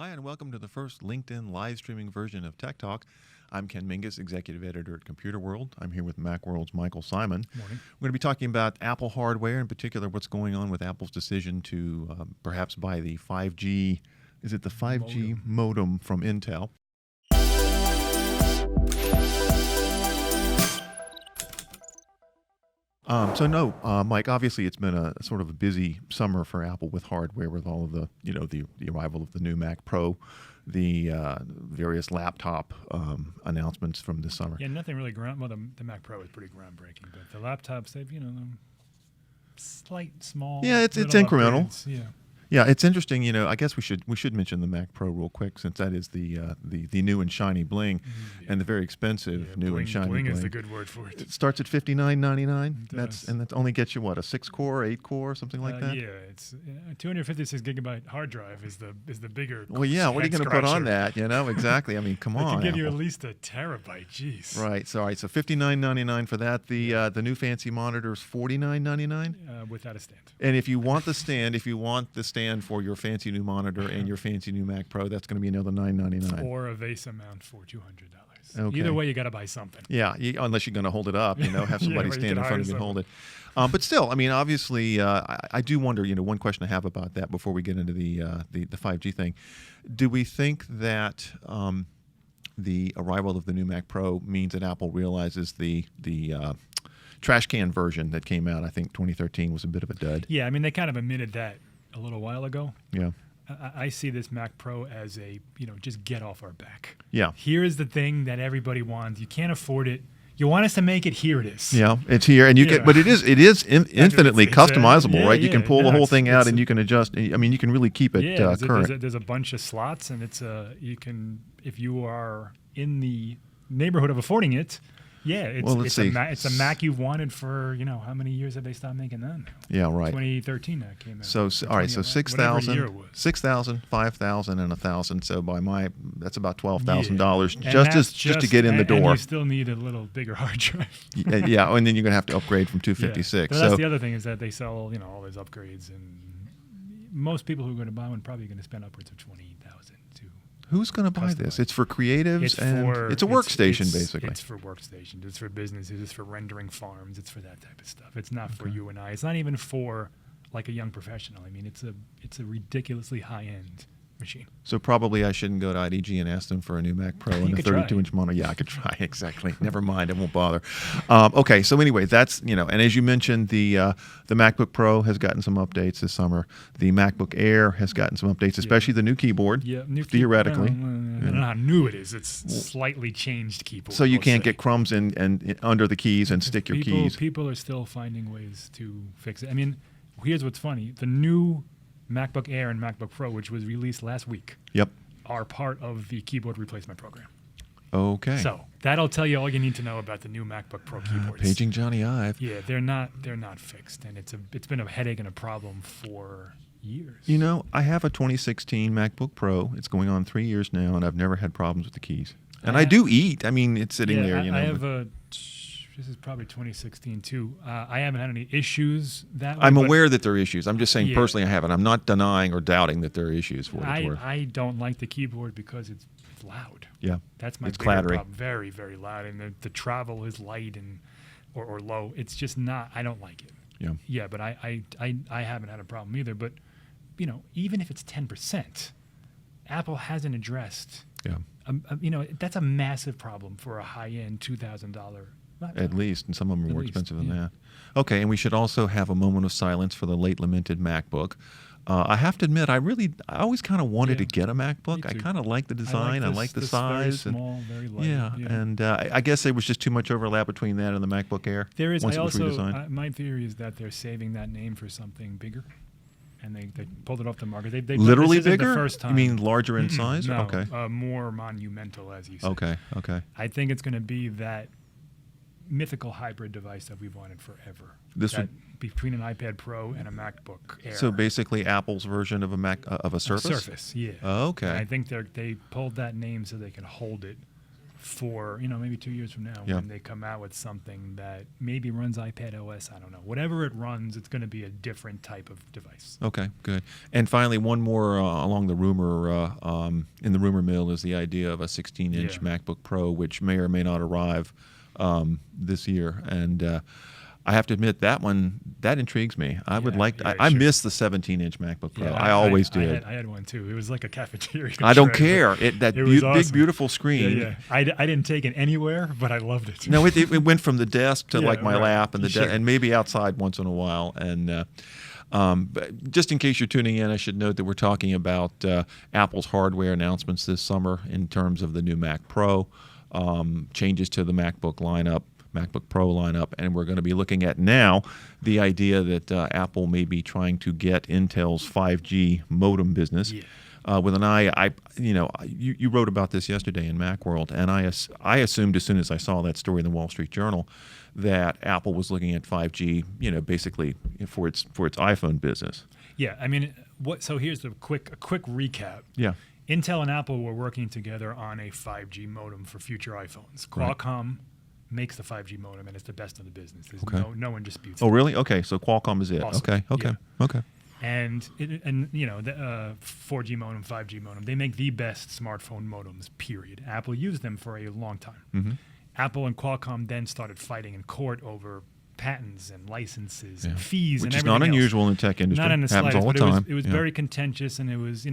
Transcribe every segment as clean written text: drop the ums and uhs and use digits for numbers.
Hi, and welcome to the first LinkedIn live streaming version of Tech Talk. I'm Ken Mingus, Executive Editor at Computer World. I'm here with Macworld's Michael Simon. Morning. We're going to be talking about Apple hardware, in particular what's going on with Apple's decision to perhaps buy the 5G, is it the 5G modem from Intel? Mike, obviously it's been a sort of a busy summer for Apple with hardware, with all of the, the arrival of the new Mac Pro, the various laptop announcements from this summer. Yeah, nothing really well, the Mac Pro is pretty groundbreaking, but the laptops, they've, slight, small. Yeah, it's little incremental. upgrades. Yeah. Yeah, it's interesting. I guess we should mention the Mac Pro real quick, since that is the new and shiny bling, and the very expensive new bling, and shiny bling. Bling is the good word for it. It starts at $59.99. Does. That only gets you what, a 6-core, 8-core, something like that. Yeah, it's 256 gigabyte hard drive is the bigger. Well, yeah. What are you going to put on that? Exactly. I mean, come I on. can give you Apple. at least a terabyte. Jeez. Right. So $59.99 for that. The new fancy monitor is $49.99 without a stand. And if you want the stand for your fancy new monitor and your fancy new Mac Pro, that's going to be another $9.99. Or a vase mount for $200. Okay. Either way, you got to buy something. Yeah, unless you're going to hold it up, have somebody stand in front of you and hold it. But still, I mean, obviously, I do wonder. One question I have about that before we get into the 5G thing: do we think that the arrival of the new Mac Pro means that Apple realizes the trash can version that came out, I think 2013, was a bit of a dud? Yeah, I mean, they kind of admitted that a little while ago. Yeah. I see this Mac Pro as a, just get off our back. Yeah. Here is the thing that everybody wants. You can't afford it. You want us to make it. Here it is. Yeah, it's here, and but it is infinitely customizable, right? You can pull the whole thing out, and you can adjust. I mean, you can really keep it current. There's a bunch of slots, and you can, if you are in the neighborhood of affording it. Yeah, it's a Mac you've wanted for, how many years have they stopped making that now? Yeah, right. 2013 that came out. So, all right, so 6,000, 5,000, and 1,000. So that's about $12,000 just to get in the door. And you still need a little bigger hard drive. Yeah, and then you're going to have to upgrade from 256. Yeah. So that's the other thing, is that they sell, all those upgrades, and most people who are going to buy one probably going to spend upwards of $20,000 to. Who's going to buy this? It's for creatives, it's a workstation, basically. It's for workstations. It's for businesses. It's for rendering farms. It's for that type of stuff. It's not for you and I. It's not even for like a young professional. I mean, it's a ridiculously high-end machine. So probably I shouldn't go to IDG and ask them for a new Mac Pro and a 32-inch monitor. Yeah, I could try. Exactly. Never mind. I won't bother. Okay. So anyway, that's and as you mentioned, the MacBook Pro has gotten some updates this summer. The MacBook Air has gotten some updates, especially the new keyboard. Yeah, theoretically. I don't know how new it is. It's slightly changed keyboard. So you can't get crumbs in under the keys and stick your keys. People are still finding ways to fix it. I mean, here's what's funny: the new MacBook Air and MacBook Pro, which was released last week, are part of the keyboard replacement program. Okay. So that'll tell you all you need to know about the new MacBook Pro keyboards. Paging Johnny Ive. Yeah, they're not fixed, and it's been a headache and a problem for years. I have a 2016 MacBook Pro. It's going on 3 years now, and I've never had problems with the keys. And I do eat. I mean, it's sitting there. I have this is probably 2016 too. I haven't had any issues that way. I'm aware that there are issues. I'm just saying personally I haven't. I'm not denying or doubting that there are issues for what it's worth. I don't like the keyboard because it's loud. Yeah. That's my it's bigger clattery. problem. Very, very loud. And the travel is light and or low. It's just not, I don't like it. Yeah. Yeah, but I haven't had a problem either. But, even if it's 10%, Apple hasn't addressed. Yeah. That's a massive problem for a high-end $2,000 laptop. At least, and some of them are more expensive than that. Okay, and we should also have a moment of silence for the late lamented MacBook. I have to admit, I always kind of wanted to get a MacBook. I kind of like the design. I like the size. Very small, very light. Yeah, and I guess there was just too much overlap between that and the MacBook Air. There is. Once it was redesigned. My theory is that they're saving that name for something bigger. And they pulled it off the market. They literally bigger? The first time. You mean larger in size? No, okay. More monumental, as you said. Okay. I think it's going to be that mythical hybrid device that we've wanted forever. Between an iPad Pro and a MacBook Air. So basically, Apple's version of a Surface. A Surface, yeah. Oh, okay. And I think they pulled that name so they can hold it for, maybe 2 years from now, Yeah. when they come out with something that maybe runs iPad OS. I don't know. Whatever it runs, it's going to be a different type of device. Okay, good. And finally, one more along the rumor in the rumor mill is the idea of a 16-inch Yeah. MacBook Pro, which may or may not arrive this year. And I have to admit that intrigues me. I would like. I sure. miss the 17-inch MacBook Pro. Yeah, I always did. I had one too. It was like a cafeteria. I don't tray, care. but That it was big, awesome. beautiful Yeah, screen. yeah. I didn't take it anywhere, but I loved it. No, it went from the desk to Yeah, like my right. lap and Sure. and maybe outside once in a while. And but just in case you're tuning in, I should note that we're talking about Apple's hardware announcements this summer in terms of the new Mac Pro, changes to the MacBook Pro lineup, and we're going to be looking at now the idea that Apple may be trying to get Intel's 5G modem business. Yeah. With an eye, you wrote about this yesterday in Macworld, and I assumed as soon as I saw that story in the Wall Street Journal that Apple was looking at 5G, basically for its iPhone business. Yeah, I mean, so here's a quick recap. Yeah. Intel and Apple were working together on a 5G modem for future iPhones. Right. Qualcomm makes the 5G modem, and it's the best in the business. There's Okay. no one disputes Oh, it. really? Okay, so Qualcomm is it. Awesome. Okay. And the 4G modem, 5G modem, they make the best smartphone modems, period. Apple used them for a long time. Mm-hmm. Apple and Qualcomm then started fighting in court over patents and licenses Yeah. and fees Which and is not everything else. unusual in the tech industry. Not in the Happens slightest, all the but time. it was Yeah. very contentious, and it was,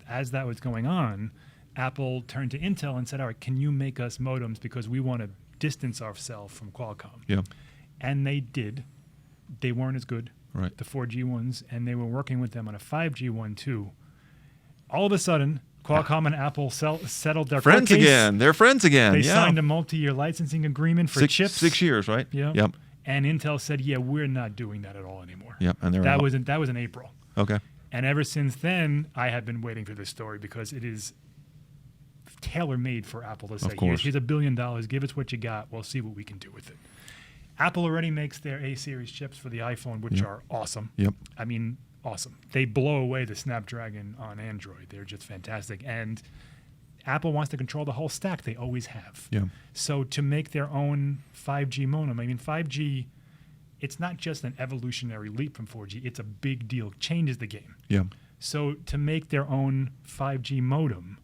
as that was going on, Apple turned to Intel and said, all right, can you make us modems because we want to distance ourselves from Qualcomm? Yeah. And they did. They weren't as good, Right. the 4G ones, and they were working with them on a 5G one too. All of a sudden, Qualcomm and Apple settled their Friends court case. again. They're friends again. They yeah. signed a multi-year licensing agreement for chips. 6 years, right? Yeah. Yep. And Intel said, yeah, we're not doing that at all anymore. Yep. And That was in April. okay. And ever since then, I have been waiting for this story because it is tailor-made for Apple to say, course. here's $1 billion, give us what you got, we'll see what we can do with it. Apple already makes their A-series chips for the iPhone, which are awesome. Yep. I mean, awesome. They blow away the Snapdragon on Android. They're just fantastic. And Apple wants to control the whole stack. They always have. Yeah. So to make their own 5G modem, I mean, 5G, it's not just an evolutionary leap from 4G. It's a big deal. Changes the game. Yeah. So to make their own 5G modem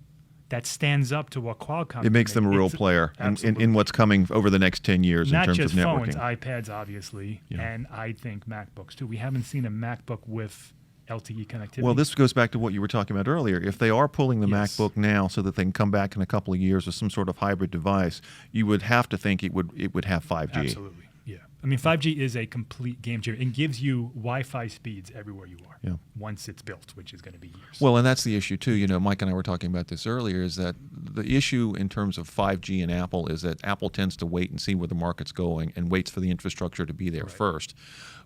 that stands up to what Qualcomm It makes can them a make, real it's- player absolutely. in what's coming over the next 10 years Not in terms just of phones, networking. iPads, obviously, Yeah. and I think MacBooks too. We haven't seen a MacBook with LTE connectivity. Well, this goes back to what you were talking about earlier. If they are pulling the Yes. MacBook now so that they can come back in a couple of years with some sort of hybrid device, you would have to think it would have 5G. Absolutely, yeah. I mean, 5G is a complete game changer. It gives you Wi-Fi speeds everywhere you are. Yeah. Once it's built, which is going to be years. Well, and that's the issue too. Mike and I were talking about this earlier. Is that the issue in terms of 5G and Apple is that Apple tends to wait and see where the market's going and waits for the infrastructure to be there Right. first.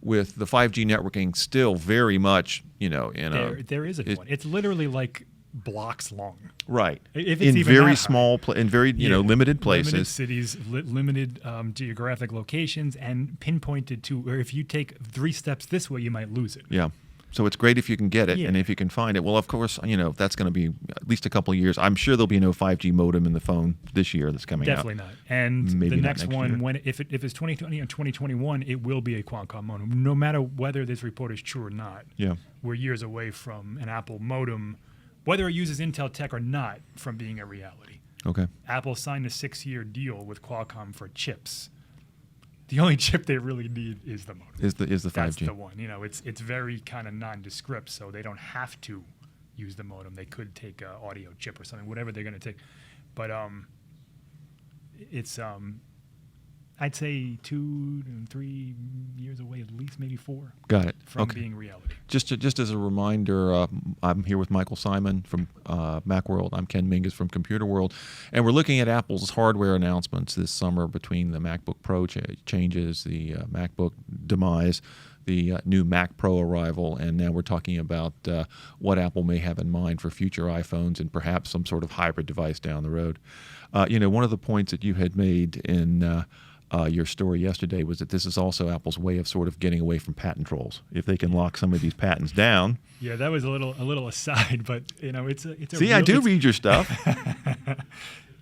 With the 5G networking still very much, there isn't one. It's literally like blocks long. right If it's in even very that high. small, in very Yeah. limited places. limited cities, limited geographic locations, and pinpointed to where if you take 3 steps this way, you might lose it. Yeah. So it's great if you can get it, Yeah. and if you can find it. Well, of course, that's going to be at least a couple of years. I'm sure there'll be no 5G modem in the phone this year that's coming out. Definitely not. And Maybe the not next next one, year. if it's 2020 or 2021, it will be a Qualcomm modem. No matter whether this report is true or not, Yeah. we're years away from an Apple modem, whether it uses Intel tech or not, from being a reality. Okay. Apple signed a 6-year deal with Qualcomm for chips. The only chip they really need is the modem. Is the That's 5G? the one. It's very kind of nondescript, so they don't have to use the modem. They could take an audio chip or something, whatever they're going to take. But it's I'd say 2 and 3 years away, at least maybe 4 Got it. from Okay. being reality. Just as a reminder, I'm here with Michael Simon from Macworld. I'm Ken Mingus from Computer World, and we're looking at Apple's hardware announcements this summer between the MacBook Pro changes, the MacBook demise, the new Mac Pro arrival, and now we're talking about what Apple may have in mind for future iPhones and perhaps some sort of hybrid device down the road. One of the points that you had made in your story yesterday was that this is also Apple's way of sort of getting away from patent trolls. If they can lock some of these patents down. Yeah, that was a little aside, but it's a See, I do read your stuff.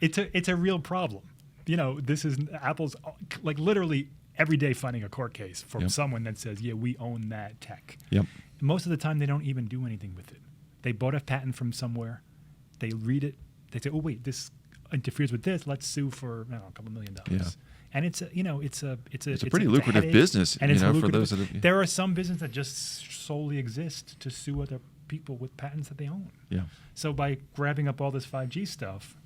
it's a real problem. This is Apple's like literally every day fighting a court case from someone that says, yeah, we own that tech. Yep. Most of the time, they don't even do anything with it. They bought a patent from somewhere. They read it. They say, oh, wait, this interferes with this. Let's sue for a couple $1 million. Yeah. And it's a pretty lucrative business, and for those that have, There are some businesses that just solely exist to sue other people with patents that they own. Yeah. So by grabbing up all this 5G stuff,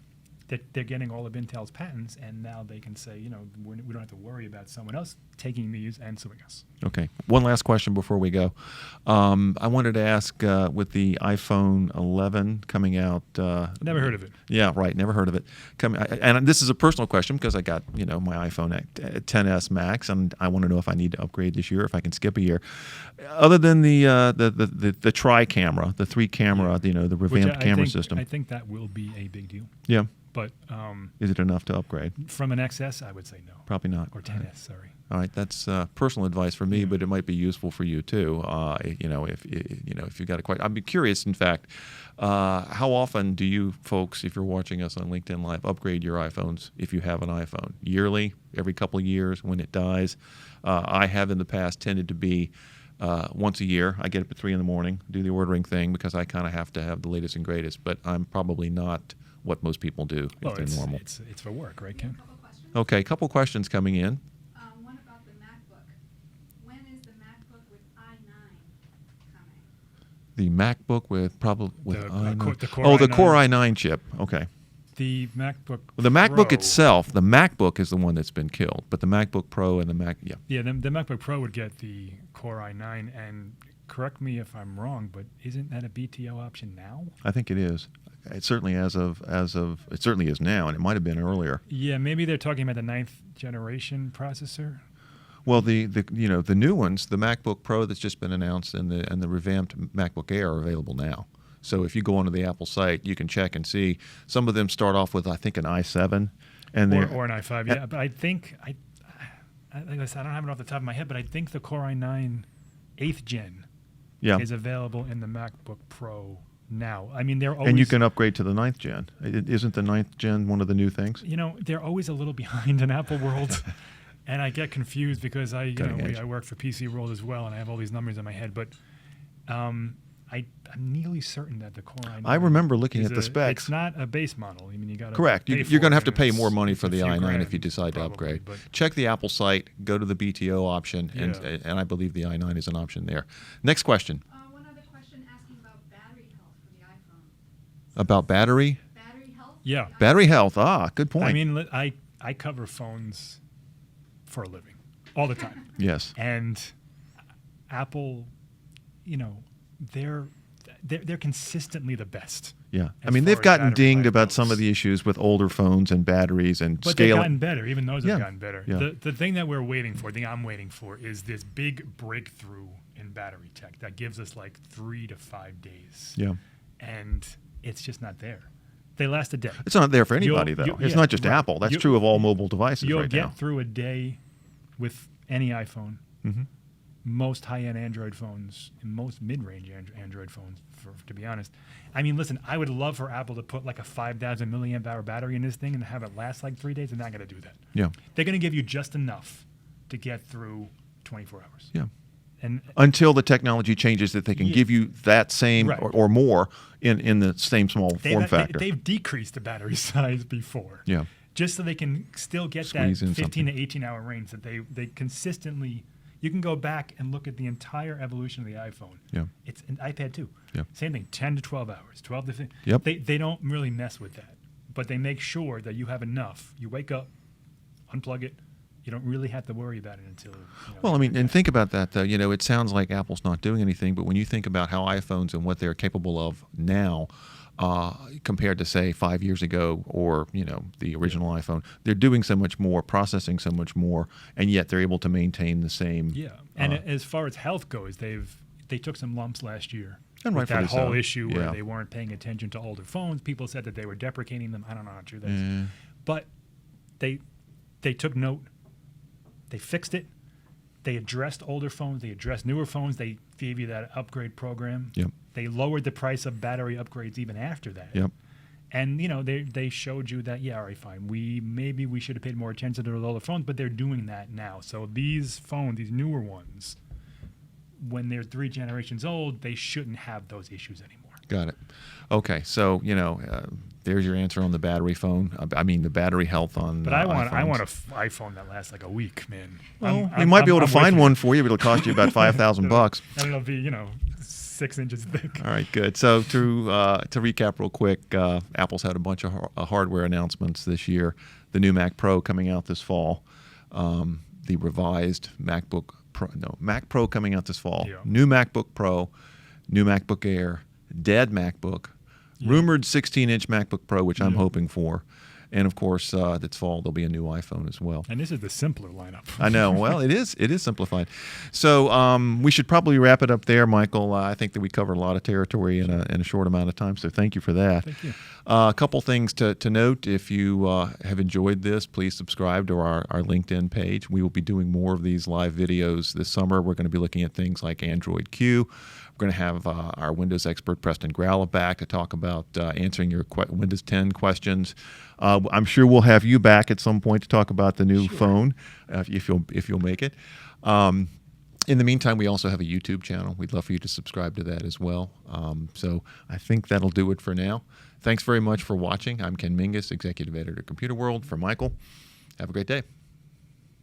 they're getting all of Intel's patents, and now they can say, we don't have to worry about someone else taking these and suing us. Okay. One last question before we go. I wanted to ask, with the iPhone 11 coming out. Never heard of it. Yeah, right. Never heard of it. And this is a personal question because I got my iPhone XS Max, and I want to know if I need to upgrade this year, if I can skip a year. Other than the tri camera, the 3-camera, the revamped camera system. I think that will be a big deal. Yeah. But is it enough to upgrade? From an XS, I would say no. Probably not. Or 10S, sorry. All right, that's personal advice for me, but it might be useful for you too. If you got a question, I'd be curious. In fact, how often do you folks, if you're watching us on LinkedIn Live, upgrade your iPhones if you have an iPhone? Yearly, every couple of years when it dies? I have in the past tended to be once a year. I get up at 3 a.m, do the ordering thing because I kind of have to have the latest and greatest. But I'm probably not what most people do if they're normal. It's for work, right, Ken? Okay, a couple questions coming in. One about the MacBook. When is the MacBook with i9 coming? The MacBook with the Core i9. The i9. Core i9 chip. Okay. The MacBook The MacBook Pro, itself, the MacBook is the one that's been killed, but the MacBook Pro and the Mac, yeah. Yeah, the MacBook Pro would get the Core i9, and correct me if I'm wrong, but isn't that a BTO option now? I think it is. It certainly it certainly is now, and it might have been earlier. Yeah, maybe they're talking about the 9th generation processor. Well, the new ones, the MacBook Pro that's just been announced and the revamped MacBook Air are available now. So if you go onto the Apple site, you can check and see. Some of them start off with, I think, an i7, and or an i5. Yeah, but I think like I said, I don't have it off the top of my head, but I think the Core i9 8th gen is available in the MacBook Pro now. I mean, they're always, and you can upgrade to the 9th gen. Isn't the 9th gen one of the new things? They're always a little behind in Apple world, and I get confused because I work for PC World as well, and I have all these numbers in my head. But I'm nearly certain that the Core i9. I remember looking at the specs. It's not a base model. I mean, you got to correct. You're going to have to pay more money for the i9 if you decide to upgrade. But check the Apple site, go to the BTO option, and I believe the i9 is an option there. Next question. One other question asking about battery health for the iPhone. About battery? Battery health? Yeah. Battery health. Good point. I mean, I cover phones for a living all the time. Yes. And Apple, they're consistently the best. Yeah. I mean, they've gotten dinged about some of the issues with older phones and batteries and but scaling. They've gotten better. Even those have gotten better. Yeah. The thing that we're waiting for, the thing I'm waiting for, is this big breakthrough in battery tech that gives us like 3 to 5 days. Yeah. And it's just not there. They last a day. It's not there for anybody, though. It's not just Apple. That's true of all mobile devices you'll right now. get through a day with any iPhone. Mm-hmm. Most high-end Android phones, and most mid-range Android phones, to be honest. I mean, listen, I would love for Apple to put like a 5,000 milliamp hour battery in this thing and have it last like 3 days. They're not going to do that. Yeah. They're going to give you just enough to get through 24 hours. Yeah. And until the technology changes that they can give you that same or more in the same small form factor. They've decreased the battery size before. Yeah. Just so they can still get that 15 to 18 hour range that they consistently. You can go back and look at the entire evolution of the iPhone. Yeah. It's an iPad too. Yeah. Same thing, 10 to 12 hours, 12 to 15. Yep. They don't really mess with that, but they make sure that you have enough. You wake up, unplug it. You don't really have to worry about it until. Well, I mean, and think about that though. It sounds like Apple's not doing anything, but when you think about how iPhones and what they're capable of now, compared to say 5 years ago or the original iPhone, they're doing so much more, processing so much more, and yet they're able to maintain the same. Yeah, and as far as health goes, they took some lumps last year. And with that rightfully whole so. issue where they weren't paying attention to older phones. People said that they were deprecating them. I don't know how true that is, but they took note. They fixed it. They addressed older phones. They addressed newer phones. They gave you that upgrade program. Yep. They lowered the price of battery upgrades even after that. Yep. And they showed you that, yeah, all right, fine. Maybe we should have paid more attention to those older phones, but they're doing that now. So these phones, these newer ones, when they're 3 generations old, they shouldn't have those issues anymore. Got it. Okay, so there's your answer on the battery phone. I mean, the battery health on. But I want iPhones. an iPhone that lasts like a week, man. Well, we might be able to find one for you, but it'll cost you about $5,000. And it'll be 6 inches thick. All right, good. So to recap real quick, Apple's had a bunch of hardware announcements this year. The new Mac Pro coming out this fall. The revised Mac Pro coming out this fall. Yeah. New MacBook Pro, new MacBook Air, dead MacBook, rumored 16-inch MacBook Pro, which I'm hoping for. And of course, this fall there'll be a new iPhone as well. And this is the simpler lineup. I know. Well, it is simplified. So we should probably wrap it up there, Michael. I think that we covered a lot of territory in a short amount of time. So thank you for that. Thank you. A couple things to note. If you have enjoyed this, please subscribe to our LinkedIn page. We will be doing more of these live videos this summer. We're going to be looking at things like Android Q. We're going to have our Windows expert, Preston Gralla, back to talk about answering your Windows 10 questions. I'm sure we'll have you back at some point to talk about the new phone, if you'll make it. In the meantime, we also have a YouTube channel. We'd love for you to subscribe to that as well. So I think that'll do it for now. Thanks very much for watching. I'm Ken Mingus, Executive Editor of Computer World. For Michael, have a great day.